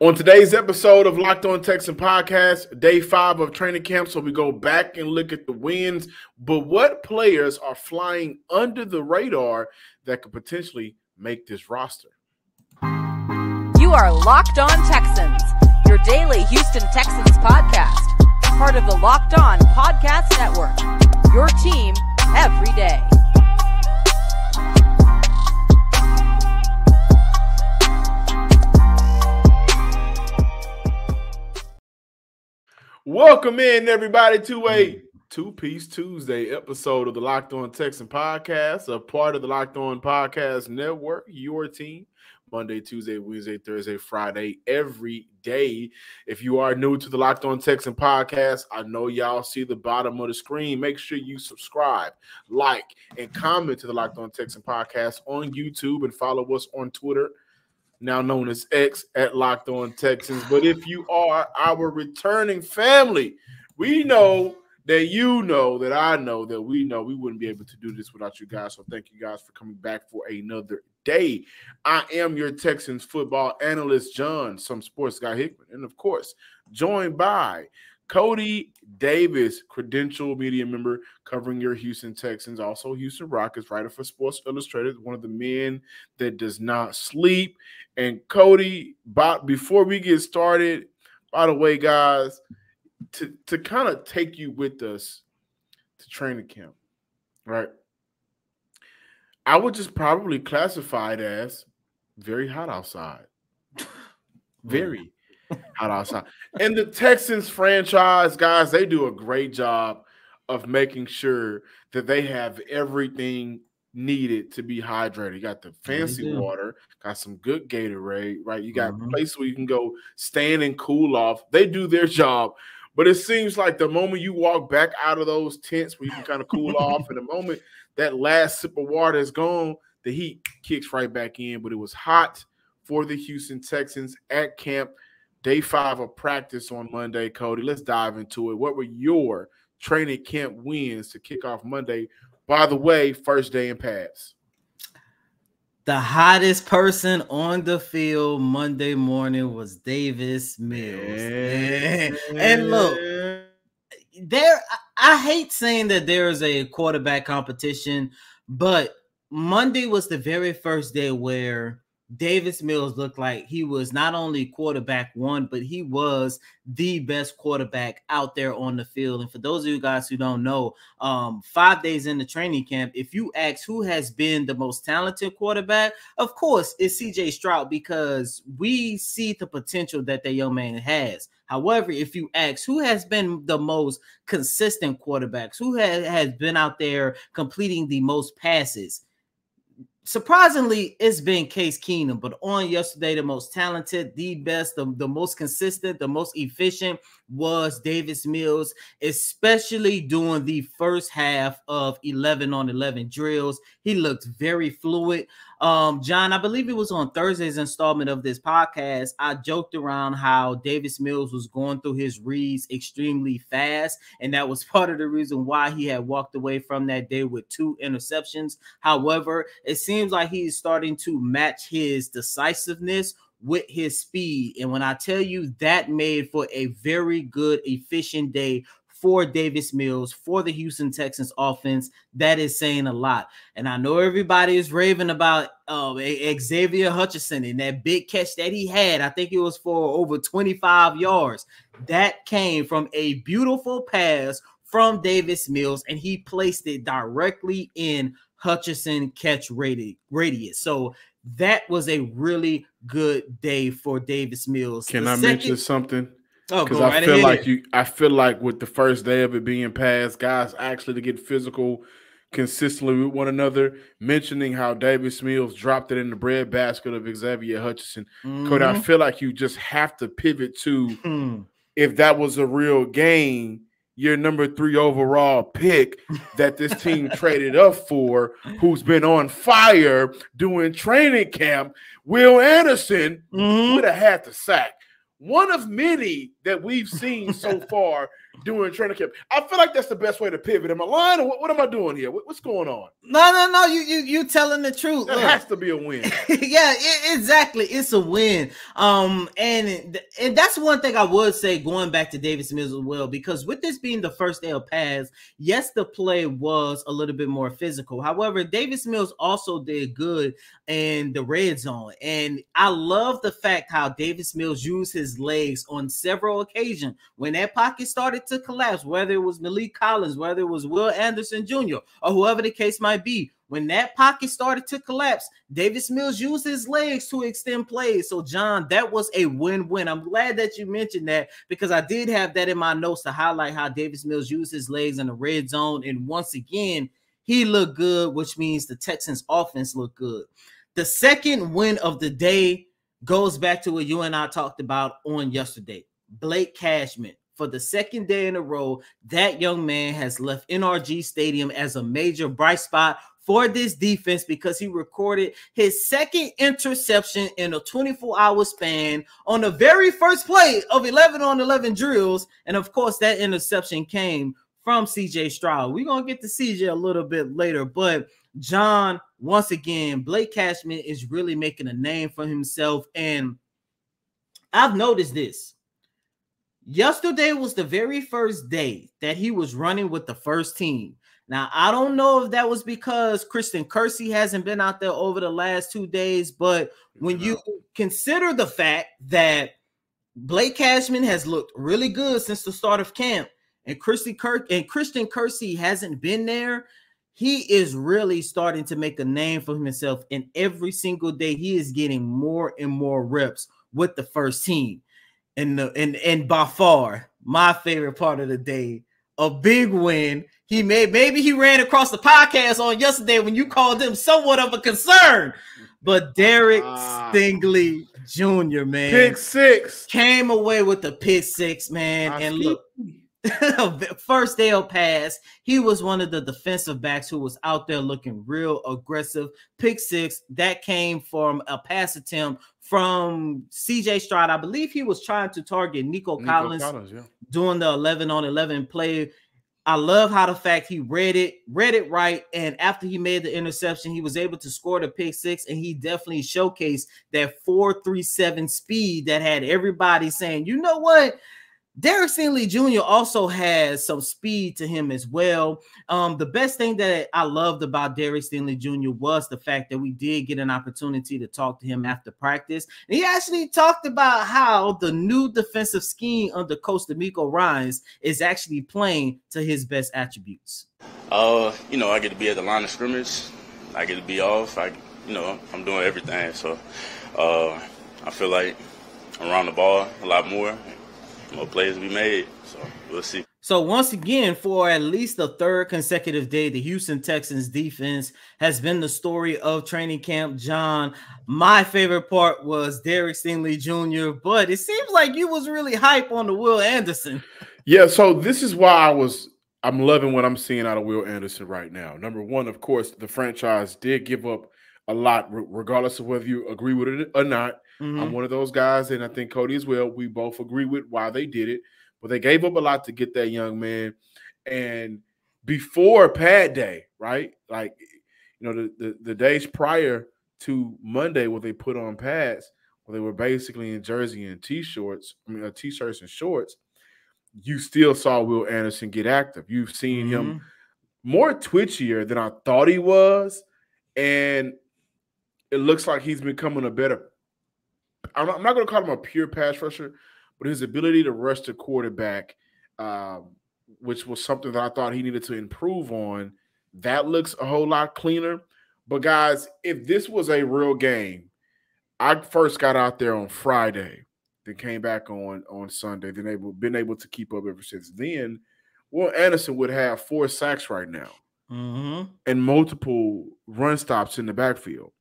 On today's episode of Locked On Texans podcast, day 5 of training camp, so we go back and look at the wins, but what players are flying under the radar that could potentially make this roster? You are Locked On Texans, your daily Houston Texans podcast, part of the Locked On Podcast Network, your team every day. Welcome in, everybody, to a two-piece Tuesday episode of the Locked On Texans podcast, a part of the Locked On Podcast Network, your team, Monday, Tuesday, Wednesday, Thursday, Friday, every day. If you are new to the Locked On Texans podcast, I know y'all see the bottom of the screen. Make sure you subscribe, like, and comment to the Locked On Texans podcast on YouTube and follow us on Twitter, now known as X, at Locked On Texans. But if you are our returning family, we know that you know that I know that we know we wouldn't be able to do this without you guys. So thank you guys for coming back for another day. I am your Texans football analyst, John, some sports guy Hickman, and of course, joined by Cody Davis, credential media member covering your Houston Texans, also Houston Rockets, writer for Sports Illustrated, one of the men that does not sleep. And Cody, before we get started, by the way, guys, to kind of take you with us to training camp, right? I would just probably classify it as very hot outside. Very hot outside. And the Texans franchise, guys, they do a great job of making sure that they have everything needed to be hydrated. You got the fancy water, got some good Gatorade, right? You got places where you can go stand and cool off. They do their job. But it seems like the moment you walk back out of those tents where you can kind of cool off, and the moment that last sip of water is gone, the heat kicks right back in. But it was hot for the Houston Texans at camp. Day 5 of practice on Monday, Cody. Let's dive into it. What were your training camp wins to kick off Monday? By the way, first day in pads. The hottest person on the field Monday morning was Davis Mills. And look, I hate saying that there is a quarterback competition, but Monday was the very first day where Davis Mills looked like he was not only quarterback one, but he was the best quarterback out there on the field. And for those of you guys who don't know, 5 days into training camp, if you ask who has been the most talented quarterback, of course, it's CJ Stroud, because we see the potential that that young man has. However, if you ask who has been the most consistent quarterbacks, who has been out there completing the most passes, surprisingly, it's been Case Keenum, but on yesterday, the most talented, the best, the most consistent, the most efficient was Davis Mills, especially during the first half of 11-on-11 drills. He looked very fluid. John, I believe it was on Thursday's installment of this podcast, I joked around how Davis Mills was going through his reads extremely fast, and that was part of the reason why he had walked away from that day with 2 interceptions. However, it seems like he's starting to match his decisiveness with his speed. And when I tell you, that made for a very good, efficient day for Davis Mills, for the Houston Texans offense. That is saying a lot. And I know everybody is raving about Xavier Hutchinson and that big catch that he had. I think it was for over 25 yards. That came from a beautiful pass from Davis Mills, and he placed it directly in Hutchinson catch radius. So that was a really good day for Davis Mills. Can I mention something? Because I feel like with the first day of it being passed, guys actually to get physical consistently with one another, mentioning how Davis Mills dropped it in the breadbasket of Xavier Hutchinson. Cody, I feel like you just have to pivot to if that was a real game, your number 3 overall pick that this team traded up for, who's been on fire doing training camp, Will Anderson would have had the sack. one of many that we've seen so far during training camp. I feel like that's the best way to pivot. Am I lying, or what am I doing here? What's going on? No. You telling the truth. That has to be a win. Yeah, exactly. It's a win. And that's one thing I would say going back to Davis Mills as well, because with this being the first day of pads, yes, the play was a little bit more physical. However, Davis Mills also did good in the red zone. And I love the fact how Davis Mills used his legs on several occasions when that pocket started to collapse, whether it was Malik Collins, whether it was Will Anderson Jr., or whoever the case might be. When that pocket started to collapse, Davis Mills used his legs to extend plays. So, John, that was a win-win. I'm glad that you mentioned that, because I did have that in my notes to highlight how Davis Mills used his legs in the red zone. And once again, he looked good, which means the Texans offense looked good. The second win of the day goes back to what you and I talked about on yesterday. Blake Cashman. For the second day in a row, that young man has left NRG Stadium as a major bright spot for this defense, because he recorded his second interception in a 24-hour span on the very first play of 11-on-11 drills. And, of course, that interception came from C.J. Stroud. We're going to get to C.J. a little bit later. But, John, once again, Blake Cashman is really making a name for himself. And I've noticed this. Yesterday was the very first day that he was running with the first team. Now, I don't know if that was because Christian Kersey hasn't been out there over the last 2 days, but when you consider the fact that Blake Cashman has looked really good since the start of camp, and Christian Kersey hasn't been there, he is really starting to make a name for himself. And every single day, he is getting more and more reps with the first team. And by far, my favorite part of the day, a big win. Maybe he ran across the podcast on yesterday when you called him somewhat of a concern. But Derek Stingley Jr., man. Pick six. Came away with the pick six, man. And look, first day of pass, he was one of the defensive backs who was out there looking real aggressive. Pick six, that came from a pass attempt from C.J. Stroud. I believe he was trying to target Nico Collins doing the 11-on-11 play. I love how the fact he read it right, and after he made the interception, he was able to score the pick six, and he definitely showcased that 4.37 speed that had everybody saying, you know what? Derek Stingley Jr. also has some speed to him as well. The best thing that I loved about Derek Stingley Jr. was the fact that we did get an opportunity to talk to him after practice. And he actually talked about how the new defensive scheme under Coach D'Amico Ryans is actually playing to his best attributes. I get to be at the line of scrimmage. I get to be off. I'm doing everything. So I feel like I'm around the ball a lot more. More plays to be made, so we'll see. So once again, for at least the third consecutive day, the Houston Texans defense has been the story of training camp. John, my favorite part was Derek Stingley Jr., but it seems like you was really hype on the Will Anderson. Yeah, so this is why I'm loving what I'm seeing out of Will Anderson right now. Number one, of course, the franchise did give up a lot, regardless of whether you agree with it or not. Mm-hmm. I'm one of those guys, and I think Cody as well. We both agree with why they did it, but they gave up a lot to get that young man. And before pad day, right? Like, the days prior to Monday, where they put on pads, where they were basically in jersey and t-shirts and shorts, you still saw Will Anderson get active. You've seen him more twitchier than I thought he was, and it looks like he's becoming a better. I'm not going to call him a pure pass rusher, but his ability to rush the quarterback, which was something that I thought he needed to improve on, that looks a whole lot cleaner. But, guys, if this was a real game, I first got out there on Friday, then came back on Sunday, then been able to keep up ever since then. Will Anderson would have 4 sacks right now and multiple run stops in the backfield.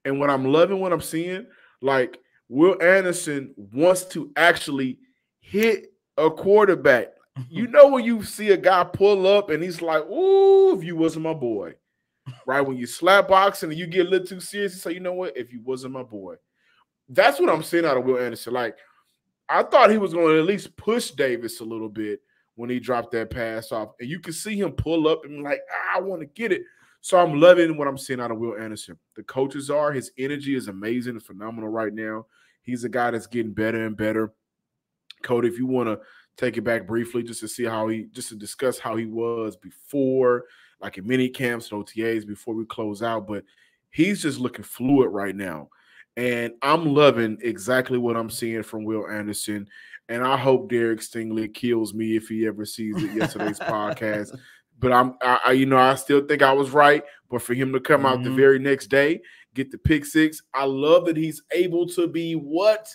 And what I'm loving, what I'm seeing, like, Will Anderson wants to actually hit a quarterback. You know when you see a guy pull up and he's like, ooh, if you wasn't my boy. Right? When you slap boxing and you get a little too serious, you say, you know what, if you wasn't my boy. That's what I'm seeing out of Will Anderson. Like, I thought he was going to at least push Davis a little bit when he dropped that pass off. And you could see him pull up and like, I want to get it. So I'm loving what I'm seeing out of Will Anderson. The coaches are. His energy is amazing and phenomenal right now. He's a guy that's getting better and better. Cody, if you want to take it back briefly just to see just to discuss how he was before, like in mini camps and OTAs before we close out. But he's just looking fluid right now. And I'm loving exactly what I'm seeing from Will Anderson. And I hope Derek Stingley kills me if he ever sees it yesterday's podcast. But I still think I was right. But for him to come out the very next day, get the pick six, I love that he's able to be what?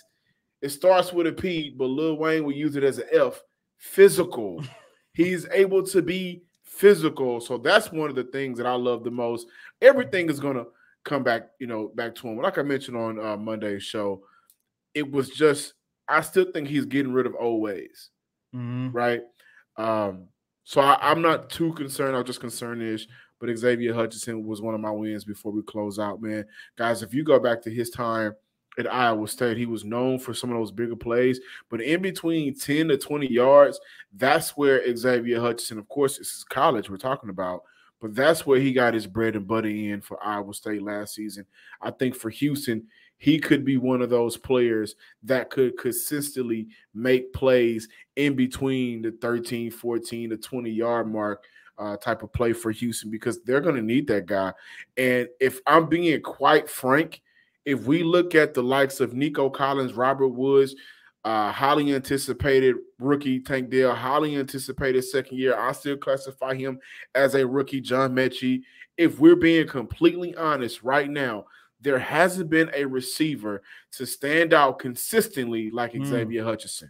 It starts with a P, but Lil Wayne will use it as an F. Physical. He's able to be physical. So that's one of the things that I love the most. Everything is going to come back, back to him. Like I mentioned on Monday's show, it was just, I still think he's getting rid of old ways, right? So I'm not too concerned. I'm just concerned-ish. But Xavier Hutchinson was one of my wins before we close out, man. Guys, if you go back to his time at Iowa State, he was known for some of those bigger plays. But in between 10 to 20 yards, that's where Xavier Hutchinson, of course, this is college we're talking about, but that's where he got his bread and butter in for Iowa State last season. I think for Houston, he could be one of those players that could consistently make plays in between the 13, 14 to 20-yard mark type of play for Houston because they're going to need that guy. And if I'm being quite frank, if we look at the likes of Nico Collins, Robert Woods, highly anticipated rookie Tank Dell, highly anticipated second year, I still classify him as a rookie John Mechie. If we're being completely honest right now, there hasn't been a receiver to stand out consistently like Xavier Hutchinson.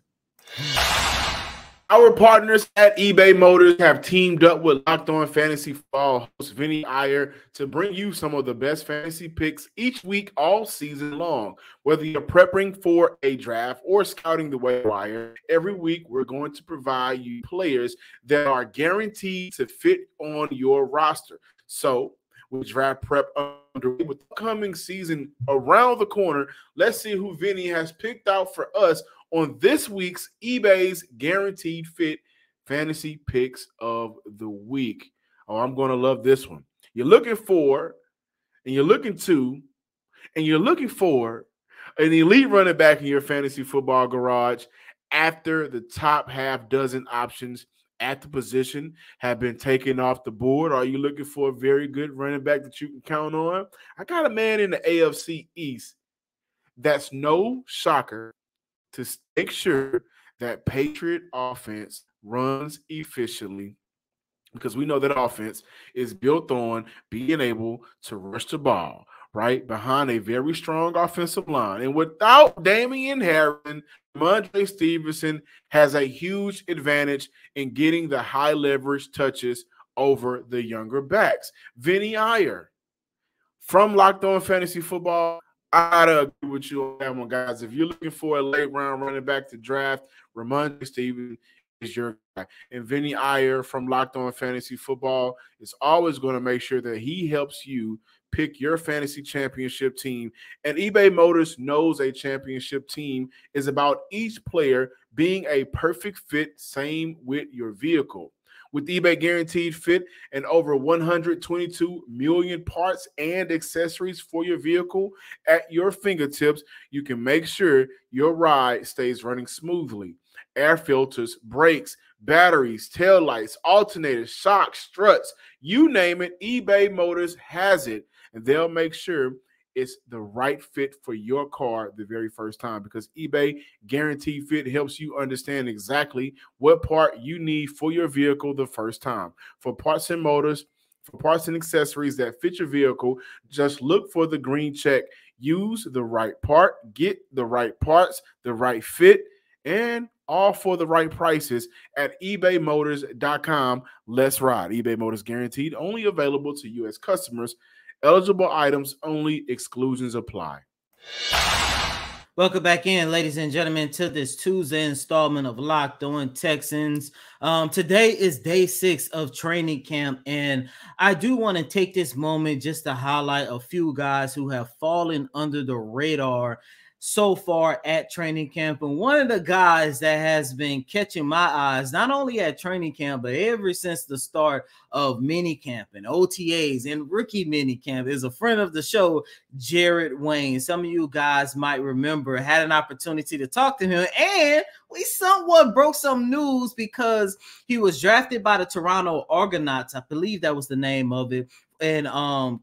Our partners at eBay Motors have teamed up with Locked On Fantasy Football host Vinny Iyer to bring you some of the best fantasy picks each week all season long. Whether you're prepping for a draft or scouting the waiver wire, every week we're going to provide you players that are guaranteed to fit on your roster. So with draft prep underway, with the upcoming season around the corner, let's see who Vinny has picked out for us on this week's eBay's Guaranteed Fit Fantasy Picks of the Week. Oh, I'm going to love this one. You're looking for an elite running back in your fantasy football garage after the top half dozen options at the position have been taken off the board. Are you looking for a very good running back that you can count on? I got a man in the AFC East that's no shocker to make sure that Patriot offense runs efficiently, because we know that offense is built on being able to rush the ball right behind a very strong offensive line. And without Damian Harrison, Ramondre Stevenson has a huge advantage in getting the high leverage touches over the younger backs. Vinny Iyer from Locked On Fantasy Football, I gotta agree with you on that one, guys. If you're looking for a late round running back to draft, Ramondre Stevenson is your guy. And Vinny Iyer from Locked On Fantasy Football is always going to make sure that he helps you pick your fantasy championship team. And eBay Motors knows a championship team is about each player being a perfect fit, same with your vehicle. With eBay Guaranteed Fit and over 122 million parts and accessories for your vehicle at your fingertips, you can make sure your ride stays running smoothly. Air filters, brakes, batteries, taillights, alternators, shocks, struts, you name it, eBay Motors has it. And they'll make sure it's the right fit for your car the very first time, because eBay Guaranteed Fit helps you understand exactly what part you need for your vehicle the first time. For parts and motors, for parts and accessories that fit your vehicle, just look for the green check. Use the right part, get the right parts, the right fit, and all for the right prices at ebaymotors.com. Let's ride. eBay Motors Guaranteed, only available to U.S. customers. Eligible items only. Exclusions apply. Welcome back in, ladies and gentlemen, to this Tuesday installment of Locked On Texans. Today is day 6 of training camp, and I do want to take this moment just to highlight a few guys who have fallen under the radar so far at training camp. And one of the guys that has been catching my eyes, not only at training camp, but ever since the start of mini camp and OTAs and rookie mini camp, is a friend of the show, Jared Wayne. Some of you guys might remember, had an opportunity to talk to him, and we somewhat broke some news because he was drafted by the Toronto Argonauts. I believe that was the name of it, in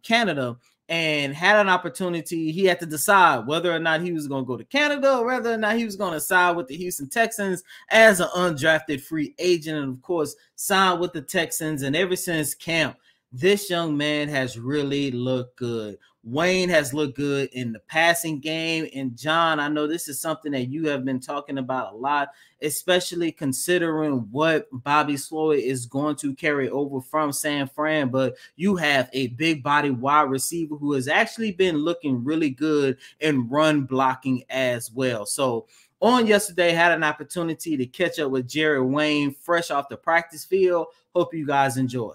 Canada, and had an opportunity. He had to decide whether or not he was going to go to Canada or whether or not he was going to sign with the Houston Texans as an undrafted free agent, and of course signed with the Texans. And ever since camp, this young man has really looked good. Wayne has looked good in the passing game. And John, I know this is something that you have been talking about a lot, especially considering what Bobby Sloyd is going to carry over from San Fran. But you have a big body wide receiver who has actually been looking really good in run blocking as well. So on yesterday, had an opportunity to catch up with Jared Wayne fresh off the practice field. Hope you guys enjoy.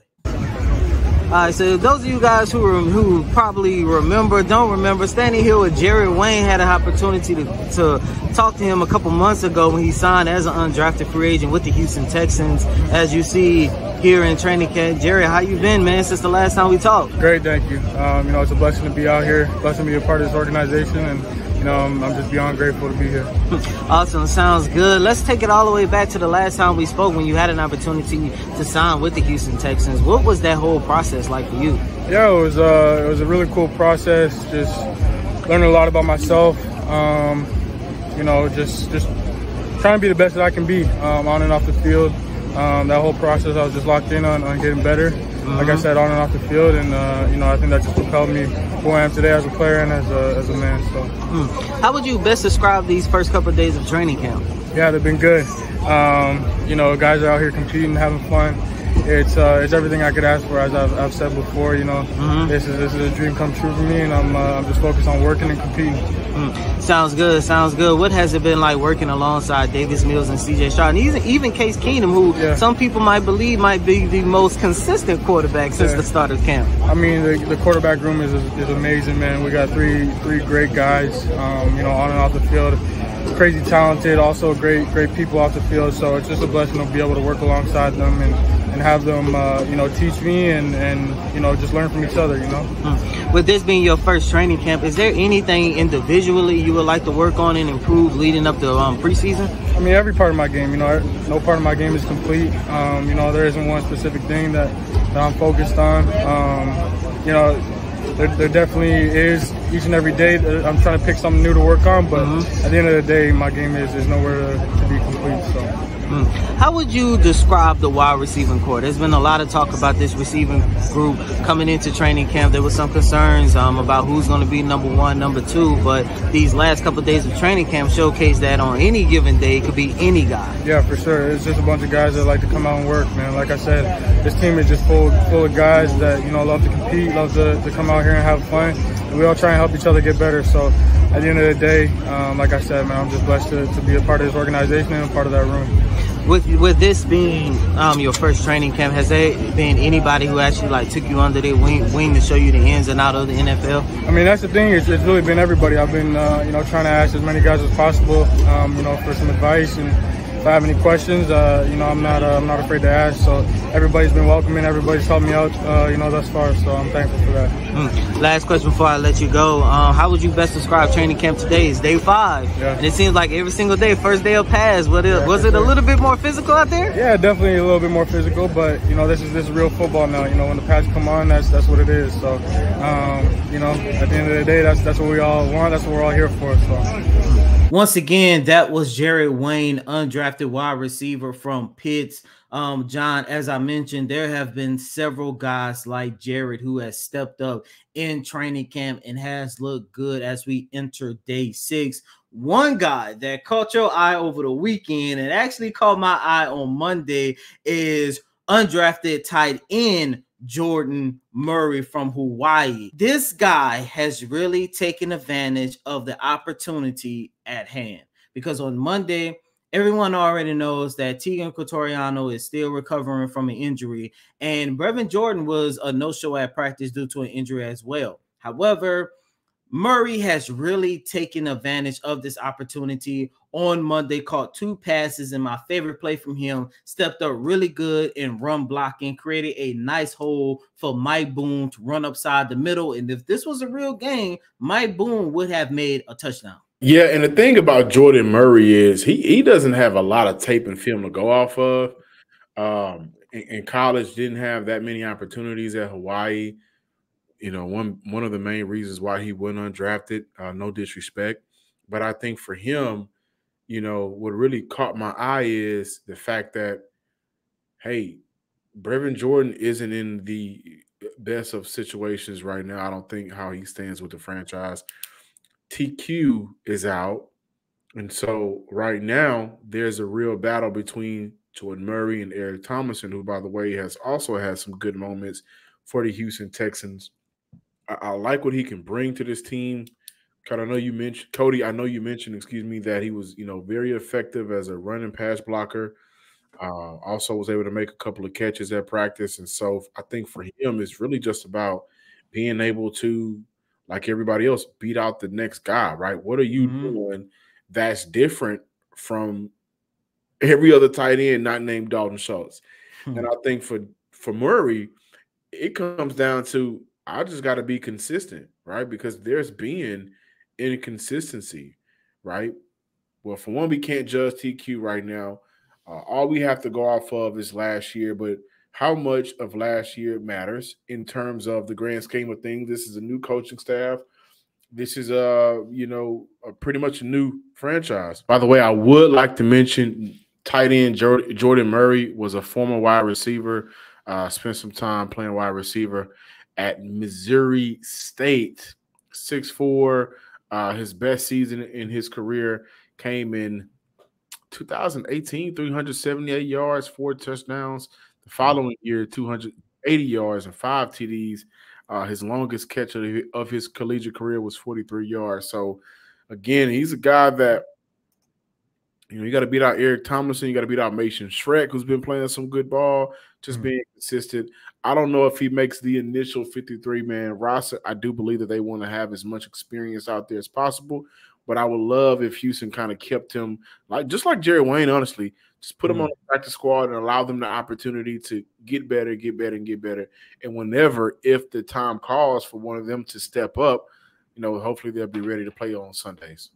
All right, so those of you guys who probably don't remember, standing here with Jared Wayne, had an opportunity to talk to him a couple months ago when he signed as an undrafted free agent with the Houston Texans. As you see here in training camp, Jared, how you been, man, since the last time we talked? Great, thank you. It's a blessing to be out here, blessing to be a part of this organization, and I'm just beyond grateful to be here. Awesome, sounds good. Let's take it all the way back to the last time we spoke when you had an opportunity to sign with the Houston Texans. What was that whole process like for you? Yeah, it was a really cool process. Just learning a lot about myself. Just trying to be the best that I can be on and off the field. That whole process, I was just locked in on getting better. Like I said, on and off the field, and I think that just propelled me who I am today as a player and as a man. So, how would you best describe these first couple of days of training camp? Yeah, they've been good. Guys are out here competing, having fun. It's everything I could ask for, as I've said before. This is a dream come true for me, and I'm just focused on working and competing. Sounds good. Sounds good. What has it been like working alongside Davis Mills and C.J. Stroud, and even Case Keenum, who some people might believe might be the most consistent quarterback since the start of camp? I mean, the quarterback room is amazing, man. We got three great guys, on and off the field. Crazy talented, also great people off the field. So it's just a blessing to be able to work alongside them and have them, teach me and just learn from each other, With this being your first training camp, is there anything individually you would like to work on and improve leading up to preseason? I mean, every part of my game, no part of my game is complete. There isn't one specific thing that I'm focused on. There definitely is each and every day that I'm trying to pick something new to work on, but at the end of the day, my game is nowhere to be complete. So. How would you describe the wide receiving core? There's been a lot of talk about this receiving group coming into training camp. There was some concerns about who's going to be number one, number two, but these last couple of days of training camp showcase that on any given day, it could be any guy. Yeah, for sure. It's just a bunch of guys that like to come out and work, man. Like I said, this team is just full of guys that, love to compete, love to come out here and have fun. And we all try and help each other get better. So at the end of the day, like I said, man, I'm just blessed to be a part of this organization and a part of that room. With this being your first training camp, has there been anybody who actually took you under their wing to show you the ins and outs of the NFL? I mean, that's the thing. It's really been everybody. I've been trying to ask as many guys as possible, for some advice, and if I have any questions, I'm not afraid to ask. So everybody's been welcoming. Everybody's helped me out, thus far. So I'm thankful for that. Last question before I let you go. How would you best describe training camp today? It's day 5, and it seems like every single day, first day of pass. Was it a little bit more physical out there? Yeah, definitely a little bit more physical. But this is real football now. When the pads come on, that's what it is. So at the end of the day, that's what we all want. That's what we're all here for. So. Once again, that was Jared Wayne, undrafted wide receiver from Pitts. John, as I mentioned, there have been several guys like Jared who has stepped up in training camp and has looked good as we enter day 6. One guy that caught your eye over the weekend and actually caught my eye on Monday is undrafted tight end Jordan Murray from Hawaii. This guy has really taken advantage of the opportunity at hand, because on Monday, everyone already knows that Tegan Cotoriano is still recovering from an injury, and Brevin Jordan was a no-show at practice due to an injury as well. However, Murray has really taken advantage of this opportunity on Monday, caught 2 passes, and my favorite play from him, stepped up really good in run blocking, created a nice hole for Mike Boone to run upside the middle. And if this was a real game, Mike Boone would have made a touchdown. Yeah, and the thing about Jordan Murray is he doesn't have a lot of tape and film to go off of. In college, didn't have that many opportunities at Hawaii. You know, one of the main reasons why he went undrafted, no disrespect. But I think for him, you know, what really caught my eye is the fact that, hey, Brevin Jordan isn't in the best of situations right now. I don't think how he stands with the franchise. TQ is out. And so right now, there's a real battle between Jordan Murray and Eric Thomason, who, by the way, has also had some good moments for the Houston Texans. I like what he can bring to this team. Cody, I know you mentioned, that he was, you know, very effective as a run and pass blocker. Also was able to make a couple of catches at practice. And so I think for him, it's really just about being able to, like everybody else, beat out the next guy, right? What are you doing that's different from every other tight end not named Dalton Schultz? And I think for Murray, it comes down to, I just got to be consistent, right? Because there's been inconsistency, right? Well, for one, we can't judge TQ right now. All we have to go off of is last year, but how much of last year matters in terms of the grand scheme of things? This is a new coaching staff. This is pretty much a new franchise. By the way, I would like to mention tight end Jordan Murray was a former wide receiver. Spent some time playing wide receiver at Missouri State. 6'4". His best season in his career came in 2018, 378 yards, 4 touchdowns. The following year, 280 yards and 5 TDs. His longest catch of his collegiate career was 43 yards. So, again, he's a guy that, you know, you got to beat out Eric Tomlinson. You got to beat out Mason Schreck, who's been playing some good ball, just being consistent. I don't know if he makes the initial 53-man roster. I do believe that they want to have as much experience out there as possible. But I would love if Houston kind of kept him, just like Jerry Wayne, honestly, just put him on the practice squad and allow them the opportunity to get better, and get better. And whenever, if the time calls for one of them to step up, you know, hopefully they'll be ready to play on Sundays.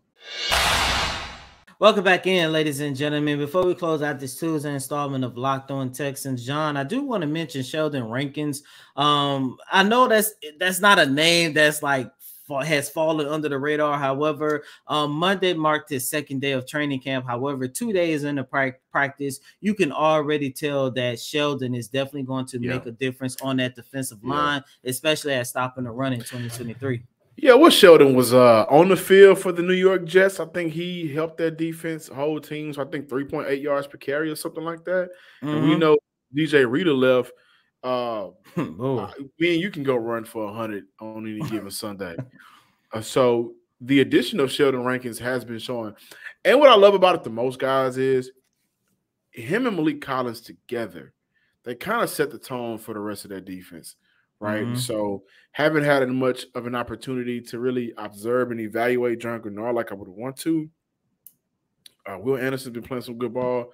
Welcome back in, ladies and gentlemen. Before we close out this Tuesday installment of Locked On Texans, John, I do want to mention Sheldon Rankins. I know that's not a name that's like has fallen under the radar. However, Monday marked his second day of training camp. However, 2 days into practice, you can already tell that Sheldon is definitely going to make a difference on that defensive line, especially at stopping the run in 2023. Yeah, well, Sheldon was on the field for the New York Jets. I think he helped that defense hold teams, I think 3.8 yards per carry or something like that. And we know DJ Reader left. Me and you can go run for 100 on any given Sunday. So the addition of Sheldon Rankins has been showing. And what I love about it the most, guys, is him and Malik Collins together, they kind of set the tone for the rest of that defense. Right. So haven't had much of an opportunity to really observe and evaluate John Grenard like I would want to. Will Anderson's been playing some good ball.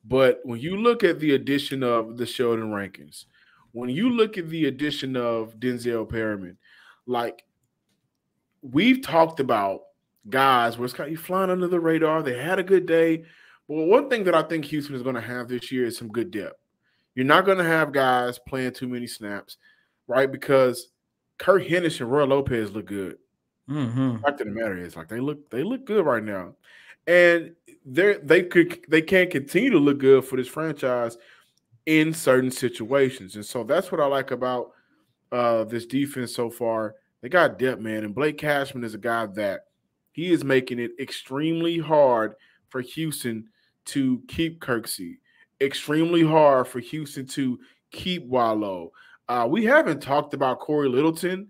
But when you look at the addition of the Sheldon Rankins, when you look at the addition of Denzel Perryman, like we've talked about guys where it's kind of flying under the radar. They had a good day. But one thing that I think Houston is going to have this year is some good depth. You're not going to have guys playing too many snaps. Right, because Kurt Henderson and Roy Lopez look good. The fact of the matter is, like they look good right now, and they can't continue to look good for this franchise in certain situations. And so that's what I like about this defense so far. They got depth, man, and Blake Cashman is a guy that he is making it extremely hard for Houston to keep Kirksey, extremely hard for Houston to keep Wallow. We haven't talked about Corey Littleton,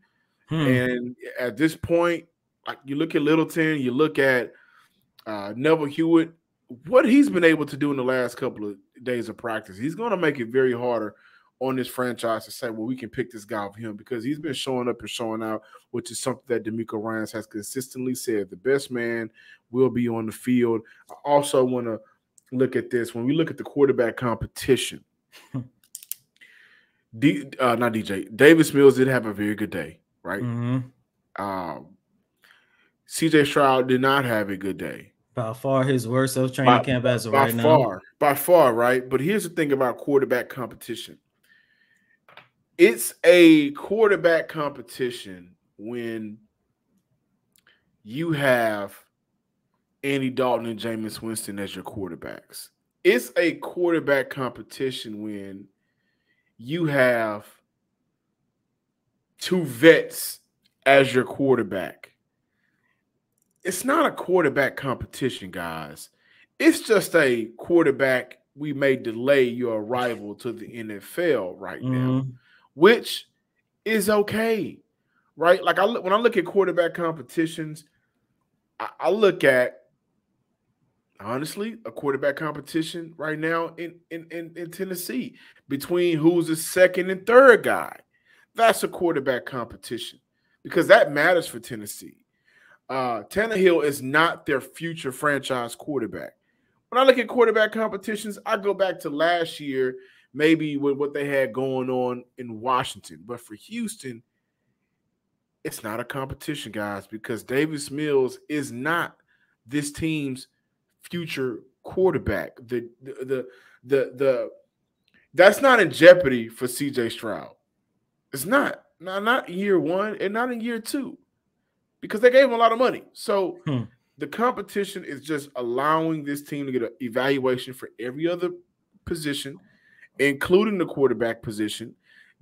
and at this point, like you look at Littleton, you look at Neville Hewitt, what he's been able to do in the last couple of days of practice, he's going to make it very harder on this franchise to say, well, we can pick this guy over him, because he's been showing up and showing out, which is something that D'Amico Ryans has consistently said. The best man will be on the field. I also want to look at this. When we look at the quarterback competition, Davis Mills did have a very good day, right? Mm-hmm. CJ Stroud did not have a good day. By far his worst of training camp as of right now. By far, right? But here's the thing about quarterback competition. It's a quarterback competition when you have Andy Dalton and Jameis Winston as your quarterbacks. It's a quarterback competition when you have two vets as your quarterback. It's not a quarterback competition, guys. It's just a quarterback. We may delay your arrival to the NFL right now, which is okay, right? Like when I look at quarterback competitions, I look at, honestly, a quarterback competition right now in Tennessee between who's the second and third guy. That's a quarterback competition because that matters for Tennessee. Tannehill is not their future franchise quarterback. When I look at quarterback competitions, I go back to last year, maybe with what they had going on in Washington. But for Houston, it's not a competition, guys, because Davis Mills is not this team's future quarterback. That's not in jeopardy for CJ Stroud. It's not. Not year one and not in year two, because they gave him a lot of money. So the competition is just allowing this team to get an evaluation for every other position, including the quarterback position.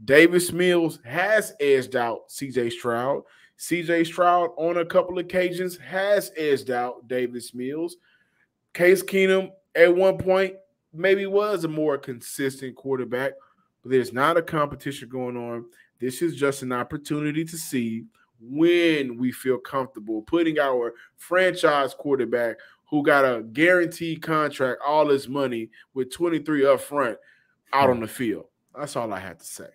Davis Mills has edged out CJ Stroud. CJ Stroud, on a couple occasions, has edged out Davis Mills. Case Keenum, at one point, maybe was a more consistent quarterback, but there's not a competition going on. This is just an opportunity to see when we feel comfortable putting our franchise quarterback, who got a guaranteed contract, all his money with 23 up front, out on the field. That's all I had to say.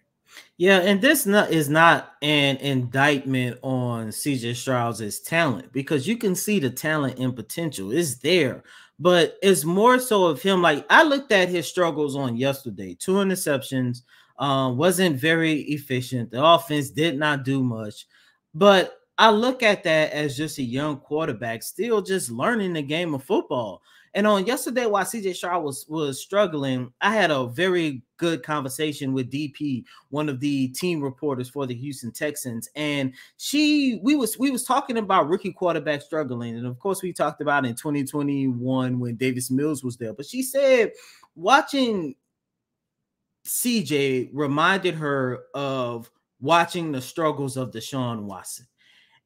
Yeah, and this is not an indictment on CJ Stroud's talent, because you can see the talent and potential is there, but it's more so of him. Like, I looked at his struggles on yesterday, 2 interceptions, wasn't very efficient. The offense did not do much, but I look at that as just a young quarterback still just learning the game of football. And on yesterday, while CJ Stroud was struggling, I had a very good conversation with DP, one of the team reporters for the Houston Texans, and we was talking about rookie quarterbacks struggling, and of course we talked about in 2021 when Davis Mills was there. But she said watching CJ reminded her of watching the struggles of Deshaun Watson,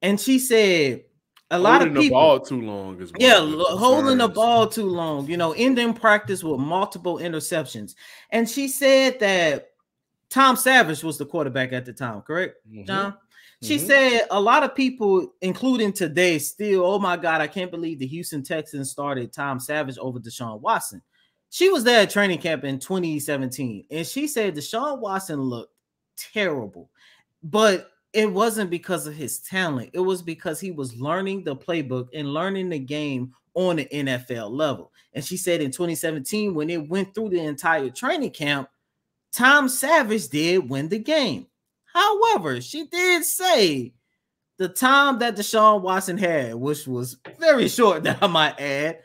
and she said, a lot of people holding the ball too long as well. Yeah, holding the ball too long, ending practice with multiple interceptions. And she said that Tom Savage was the quarterback at the time, correct, John? She said a lot of people, including today, still, oh my God, I can't believe the Houston Texans started Tom Savage over Deshaun Watson. She was there at training camp in 2017, and she said Deshaun Watson looked terrible, but it wasn't because of his talent. It was because he was learning the playbook and learning the game on the NFL level. And she said in 2017, when it went through the entire training camp, Tom Savage did win the game. However, she did say the time that Deshaun Watson had, which was very short, that I might add,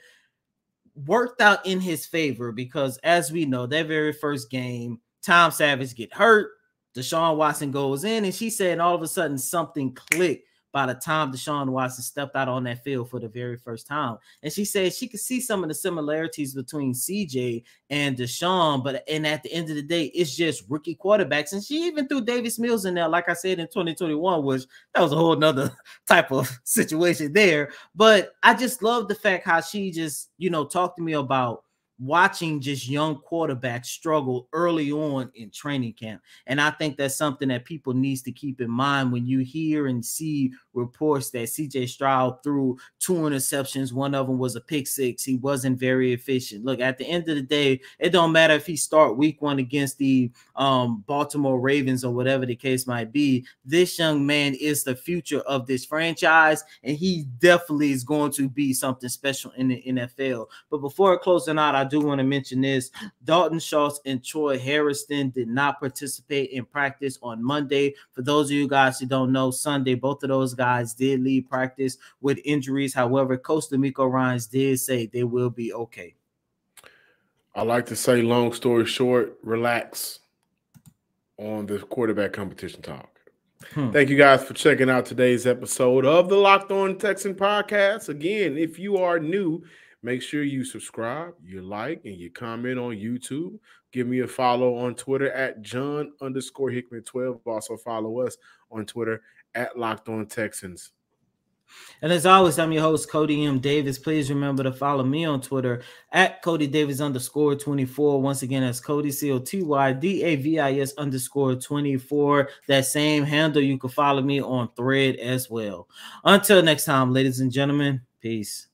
worked out in his favor, because as we know, that very first game, Tom Savage get hurt. Deshaun Watson goes in, and she said all of a sudden something clicked by the time Deshaun Watson stepped out on that field for the very first time. And she said she could see some of the similarities between CJ and Deshaun, and at the end of the day, it's just rookie quarterbacks. And she even threw Davis Mills in there, like I said, in 2021, which that was a whole nother type of situation there. But I just love the fact how she just, talked to me about watching just young quarterbacks struggle early on in training camp. And I think that's something that people needs to keep in mind when you hear and see reports that CJ Stroud threw 2 interceptions. One of them was a pick six. He wasn't very efficient. Look, at the end of the day, it don't matter if he start week 1 against the Baltimore Ravens or whatever the case might be. This young man is the future of this franchise, and he definitely is going to be something special in the NFL. But before closing out, I do want to mention this. Dalton Schultz and Troy Harrison did not participate in practice on Monday. For those of you guys who don't know, Sunday, both of those guys did leave practice with injuries. However, Coach D'Amico Ryans did say they will be okay. I like to say, long story short, relax on the quarterback competition talk. Thank you guys for checking out today's episode of the Locked On Texan podcast. Again, if you are new, make sure you subscribe, you like, and you comment on YouTube. Give me a follow on Twitter at John_Hickman12. Also follow us on Twitter at Locked On Texans. And as always, I'm your host, Cody M. Davis. Please remember to follow me on Twitter at CodyDavis_24. Once again, that's Cody, COTYDAVIS_24. That same handle, you can follow me on Thread as well. Until next time, ladies and gentlemen, peace.